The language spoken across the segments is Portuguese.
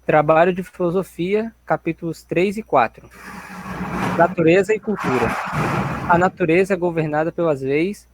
Trabalho de Filosofia, capítulos 3 e 4. Natureza e cultura. A natureza é governada pelas leis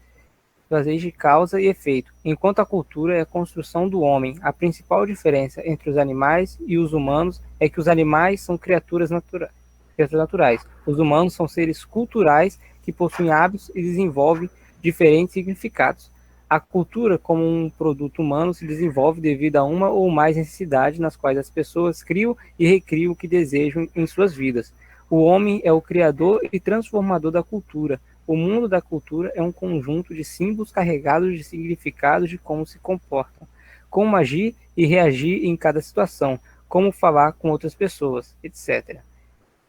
de causa e efeito, enquanto a cultura é a construção do homem. A principal diferença entre os animais e os humanos é que os animais são criaturas naturais. Os humanos são seres culturais que possuem hábitos e desenvolvem diferentes significados. A cultura, como um produto humano, se desenvolve devido a uma ou mais necessidades nas quais as pessoas criam e recriam o que desejam em suas vidas. O homem é o criador e transformador da cultura. O mundo da cultura é um conjunto de símbolos carregados de significados de como se comportam, como agir e reagir em cada situação, como falar com outras pessoas, etc.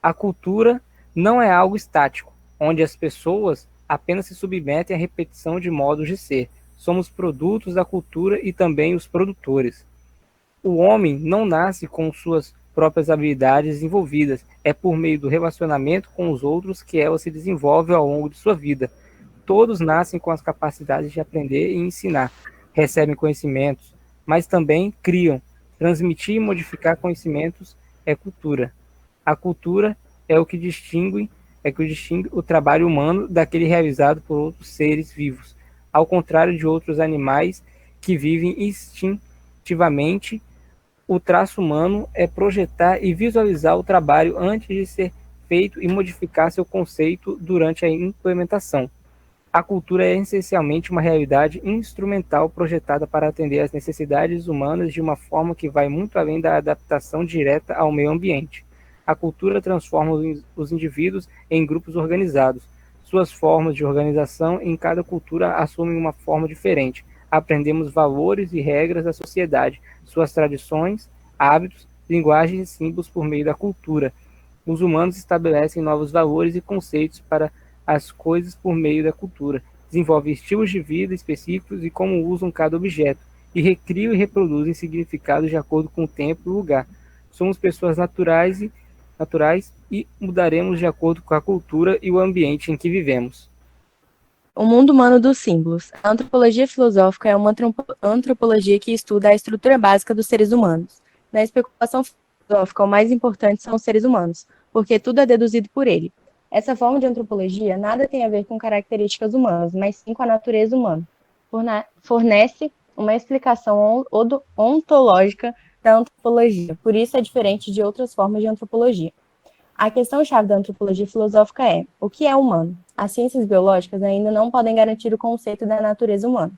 A cultura não é algo estático, onde as pessoas apenas se submetem à repetição de modos de ser. Somos produtos da cultura e também os produtores. O homem não nasce com suas próprias habilidades desenvolvidas, é por meio do relacionamento com os outros que ela se desenvolve ao longo de sua vida. Todos nascem com as capacidades de aprender e ensinar, recebem conhecimentos, mas também criam. Transmitir e modificar conhecimentos é cultura. A cultura é o que distingue o trabalho humano daquele realizado por outros seres vivos, ao contrário de outros animais que vivem instintivamente. O traço humano é projetar e visualizar o trabalho antes de ser feito e modificar seu conceito durante a implementação. A cultura é essencialmente uma realidade instrumental projetada para atender às necessidades humanas de uma forma que vai muito além da adaptação direta ao meio ambiente. A cultura transforma os indivíduos em grupos organizados. Suas formas de organização em cada cultura assumem uma forma diferente. Aprendemos valores e regras da sociedade, suas tradições, hábitos, linguagens e símbolos por meio da cultura. Os humanos estabelecem novos valores e conceitos para as coisas por meio da cultura, desenvolvem estilos de vida específicos e como usam cada objeto, e recriam e reproduzem significados de acordo com o tempo e o lugar. Somos pessoas naturais e mudaremos de acordo com a cultura e o ambiente em que vivemos. O mundo humano dos símbolos. A antropologia filosófica é uma antropologia que estuda a estrutura básica dos seres humanos. Na especulação filosófica, o mais importante são os seres humanos, porque tudo é deduzido por ele. Essa forma de antropologia nada tem a ver com características humanas, mas sim com a natureza humana. Fornece uma explicação ontológica da antropologia, por isso é diferente de outras formas de antropologia. A questão-chave da antropologia filosófica é: o que é humano? As ciências biológicas ainda não podem garantir o conceito da natureza humana.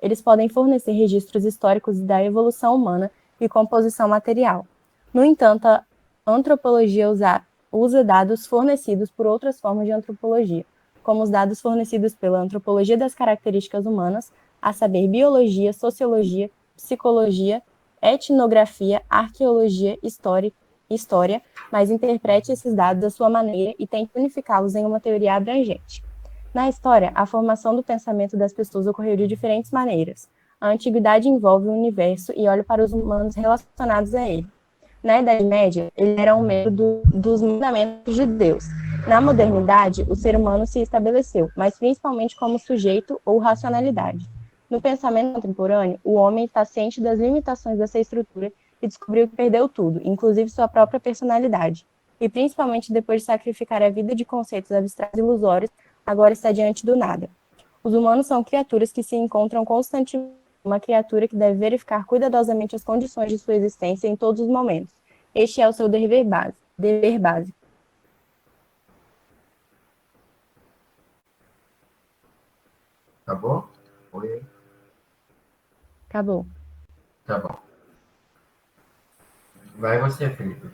Eles podem fornecer registros históricos da evolução humana e composição material. No entanto, a antropologia usa dados fornecidos por outras formas de antropologia, como os dados fornecidos pela antropologia das características humanas, a saber, biologia, sociologia, psicologia, etnografia, arqueologia, história, mas interprete esses dados à sua maneira e tente unificá-los em uma teoria abrangente. Na história, a formação do pensamento das pessoas ocorreu de diferentes maneiras. A antiguidade envolve o universo e olha para os humanos relacionados a ele. Na Idade Média, ele era um membro dos mandamentos de Deus. Na modernidade, o ser humano se estabeleceu, mas principalmente como sujeito ou racionalidade. No pensamento contemporâneo, o homem está ciente das limitações dessa estrutura e descobriu que perdeu tudo, inclusive sua própria personalidade. E principalmente depois de sacrificar a vida de conceitos abstratos e ilusórios, agora está diante do nada. Os humanos são criaturas que se encontram constantemente, uma criatura que deve verificar cuidadosamente as condições de sua existência em todos os momentos. Este é o seu dever básico. Acabou? Oi. Acabou. Tá bom. Vai você, Felipe.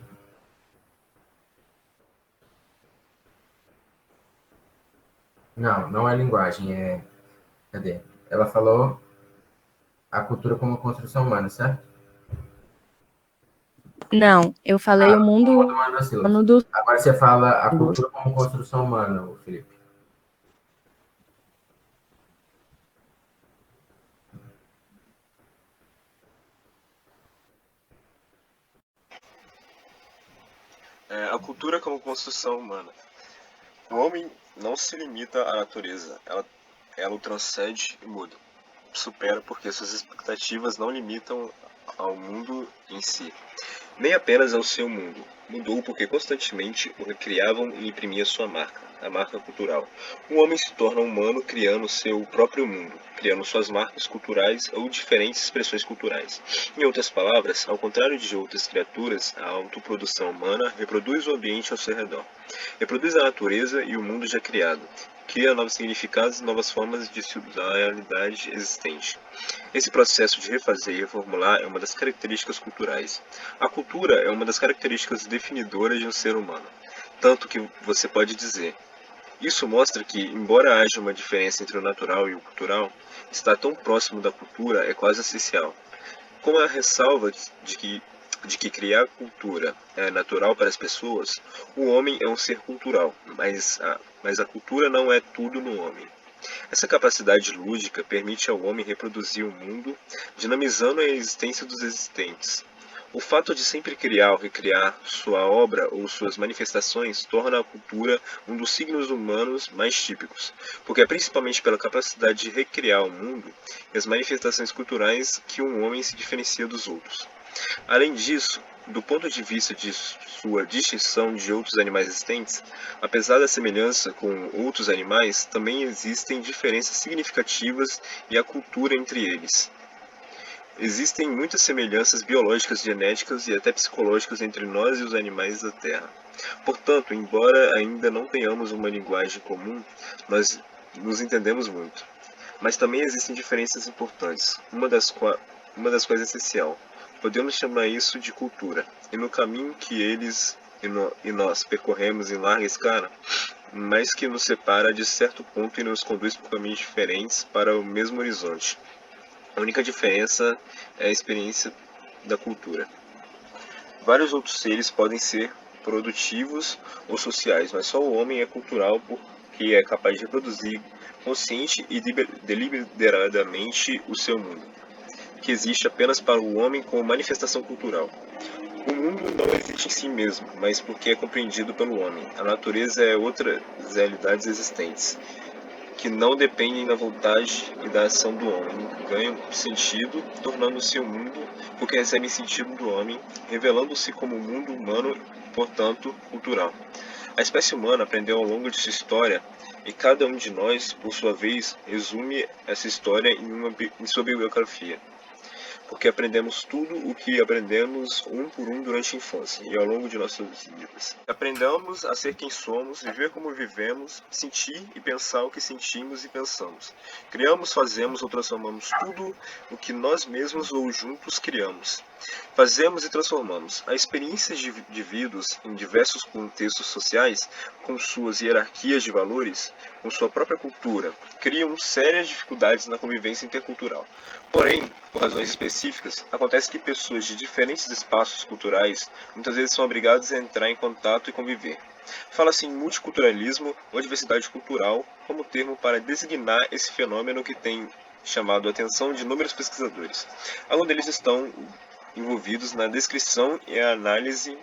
Não, não é linguagem, é... Cadê? Ela falou a cultura como construção humana, certo? Não, eu falei o mundo humano dos Agora você fala a símbolos. cultura como construção humana, Felipe. A cultura como construção humana. O homem não se limita à natureza, ela o transcende e muda. Supera porque suas expectativas não limitam ao mundo em si. nem apenas ao seu mundo. Mudou porque constantemente o recriavam e imprimia sua marca, a marca cultural. O homem se torna humano criando seu próprio mundo, criando suas marcas culturais ou diferentes expressões culturais. Em outras palavras, ao contrário de outras criaturas, a autoprodução humana reproduz o ambiente ao seu redor. Reproduz a natureza e o mundo já criado. Cria novos significados e novas formas de estudar a realidade existente. Esse processo de refazer e reformular é uma das características culturais. A cultura é uma das características definidoras de um ser humano. Tanto que você pode dizer: isso mostra que, embora haja uma diferença entre o natural e o cultural, estar tão próximo da cultura é quase essencial. Com a ressalva de que criar cultura é natural para as pessoas, o homem é um ser cultural, mas a cultura não é tudo no homem. Essa capacidade lúdica permite ao homem reproduzir o mundo, dinamizando a existência dos existentes. O fato de sempre criar ou recriar sua obra ou suas manifestações torna a cultura um dos signos humanos mais típicos, porque é principalmente pela capacidade de recriar o mundo e as manifestações culturais que um homem se diferencia dos outros. Além disso, do ponto de vista de sua distinção de outros animais existentes, apesar da semelhança com outros animais, também existem diferenças significativas e a cultura entre eles. Existem muitas semelhanças biológicas, genéticas e até psicológicas entre nós e os animais da Terra. Portanto, embora ainda não tenhamos uma linguagem comum, nós nos entendemos muito. Mas também existem diferenças importantes, uma das quais é essencial. Podemos chamar isso de cultura, e no caminho que eles e nós percorremos em larga escala, mas que nos separa de certo ponto e nos conduz por caminhos diferentes para o mesmo horizonte. A única diferença é a experiência da cultura. Vários outros seres podem ser produtivos ou sociais, mas só o homem é cultural porque é capaz de reproduzir consciente e deliberadamente o seu mundo, que existe apenas para o homem como manifestação cultural. O mundo não existe em si mesmo, mas porque é compreendido pelo homem. A natureza é outra das realidades existentes, que não dependem da vontade e da ação do homem. Ganham sentido, tornando-se um mundo porque recebem sentido do homem, revelando-se como um mundo humano, portanto, cultural. A espécie humana aprendeu ao longo de sua história, e cada um de nós, por sua vez, resume essa história em sua biografia. Porque aprendemos tudo o que aprendemos um por um durante a infância e ao longo de nossas vidas. Aprendemos a ser quem somos, viver como vivemos, sentir e pensar o que sentimos e pensamos. Criamos, fazemos ou transformamos tudo o que nós mesmos ou juntos criamos. Fazemos e transformamos. A experiência de indivíduos em diversos contextos sociais, com suas hierarquias de valores, com sua própria cultura, criam sérias dificuldades na convivência intercultural. Porém, por razões específicas, acontece que pessoas de diferentes espaços culturais muitas vezes são obrigadas a entrar em contato e conviver. Fala-se em multiculturalismo ou diversidade cultural como termo para designar esse fenômeno que tem chamado a atenção de inúmeros pesquisadores. Alguns deles estão envolvidos na descrição e análise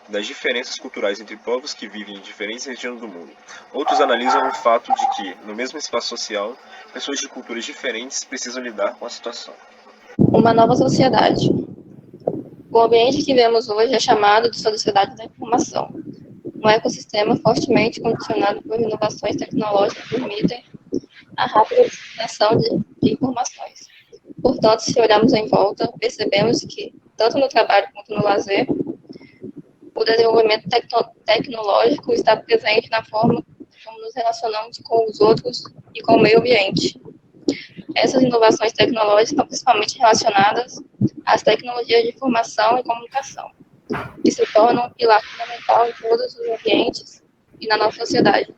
das diferenças culturais entre povos que vivem em diferentes regiões do mundo. Outros analisam o fato de que, no mesmo espaço social, pessoas de culturas diferentes precisam lidar com a situação. Uma nova sociedade. O ambiente que vemos hoje é chamado de sociedade da informação. Um ecossistema fortemente condicionado por inovações tecnológicas que permitem a rápida disseminação de informações. Portanto, se olharmos em volta, percebemos que, tanto no trabalho quanto no lazer, o desenvolvimento tecnológico está presente na forma como nos relacionamos com os outros e com o meio ambiente. Essas inovações tecnológicas estão principalmente relacionadas às tecnologias de informação e comunicação, que se tornam um pilar fundamental em todos os ambientes e na nossa sociedade,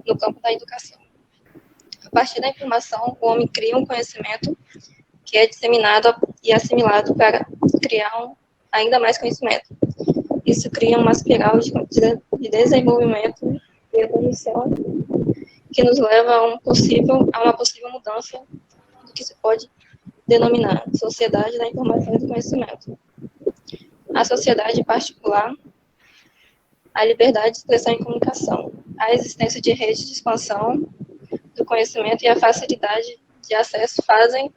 no campo da educação. A partir da informação, o homem cria um conhecimento que é disseminado e assimilado para criar ainda mais conhecimento. Isso cria uma espiral de desenvolvimento e evolução que nos leva a uma possível mudança do que se pode denominar sociedade da informação e do conhecimento. A sociedade particular, a liberdade de expressão e comunicação, a existência de redes de expansão do conhecimento e a facilidade de acesso fazem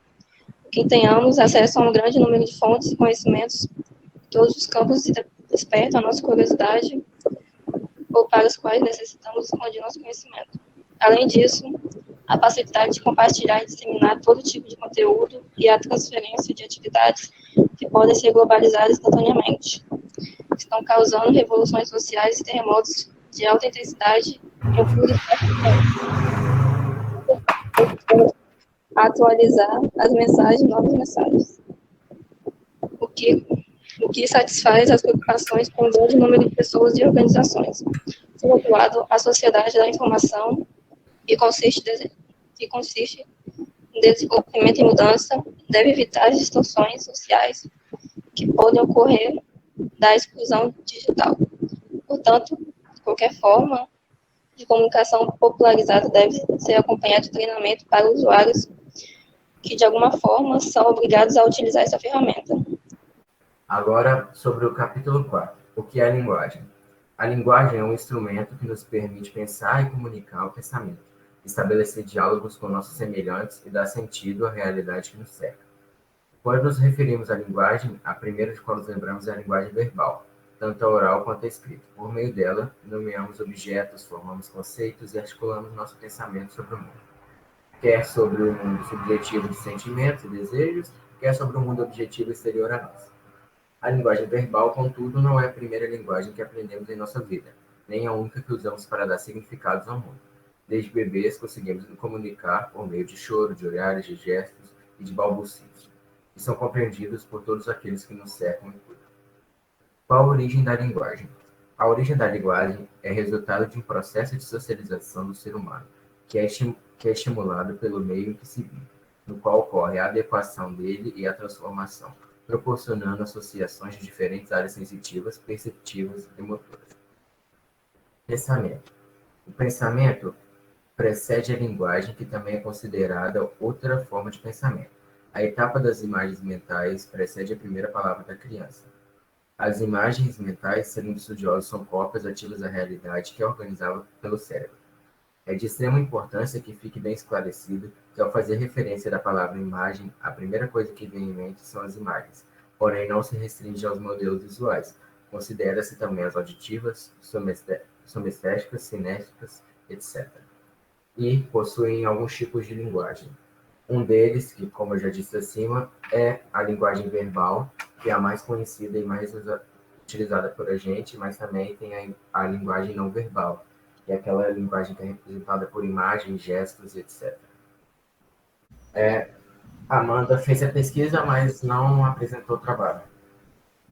que tenhamos acesso a um grande número de fontes e conhecimentos todos os campos que despertam a nossa curiosidade ou para os quais necessitamos expandir nosso conhecimento. Além disso, a facilidade de compartilhar e disseminar todo tipo de conteúdo e a transferência de atividades que podem ser globalizadas instantaneamente estão causando revoluções sociais e terremotos de alta intensidade em um curto espaço de tempo. Atualizar as mensagens, novas mensagens. O que satisfaz as preocupações com um grande número de pessoas e organizações. Por outro lado, a sociedade da informação, que consiste em desenvolvimento e mudança, deve evitar as distorções sociais que podem ocorrer da exclusão digital. Portanto, qualquer forma de comunicação popularizada deve ser acompanhada de treinamento para usuários que, de alguma forma, são obrigados a utilizar essa ferramenta. Agora, sobre o capítulo 4. O que é a linguagem? A linguagem é um instrumento que nos permite pensar e comunicar o pensamento, estabelecer diálogos com nossos semelhantes e dar sentido à realidade que nos cerca. Quando nos referimos à linguagem, a primeira de qual nos lembramos é a linguagem verbal, tanto a oral quanto a escrita. Por meio dela, nomeamos objetos, formamos conceitos e articulamos nosso pensamento sobre o mundo. Quer sobre o mundo subjetivo de sentimentos e desejos, quer sobre o mundo objetivo exterior a nós. A linguagem verbal, contudo, não é a primeira linguagem que aprendemos em nossa vida, nem a única que usamos para dar significados ao mundo. Desde bebês, conseguimos nos comunicar por meio de choro, de olhares, de gestos e de balbucios, e são compreendidos por todos aqueles que nos cercam e cuidam. Qual a origem da linguagem? A origem da linguagem é resultado de um processo de socialização do ser humano, que é estimulado pelo meio em que se vive, no qual ocorre a adequação dele e a transformação, proporcionando associações de diferentes áreas sensitivas, perceptivas e motoras. Pensamento. O pensamento precede a linguagem, que também é considerada outra forma de pensamento. A etapa das imagens mentais precede a primeira palavra da criança. As imagens mentais, segundo estudiosos, são cópias ativas da realidade que é organizada pelo cérebro. É de extrema importância que fique bem esclarecido que, ao fazer referência da palavra imagem, a primeira coisa que vem em mente são as imagens, porém não se restringe aos modelos visuais. Considera-se também as auditivas, somestésticas, cinésticas, etc. E possuem alguns tipos de linguagem. Um deles, que, como eu já disse acima, é a linguagem verbal, que é a mais conhecida e mais utilizada por a gente, mas também tem a linguagem não verbal, que é aquela linguagem que é representada por imagens, gestos, etc. Amanda fez a pesquisa, mas não apresentou o trabalho.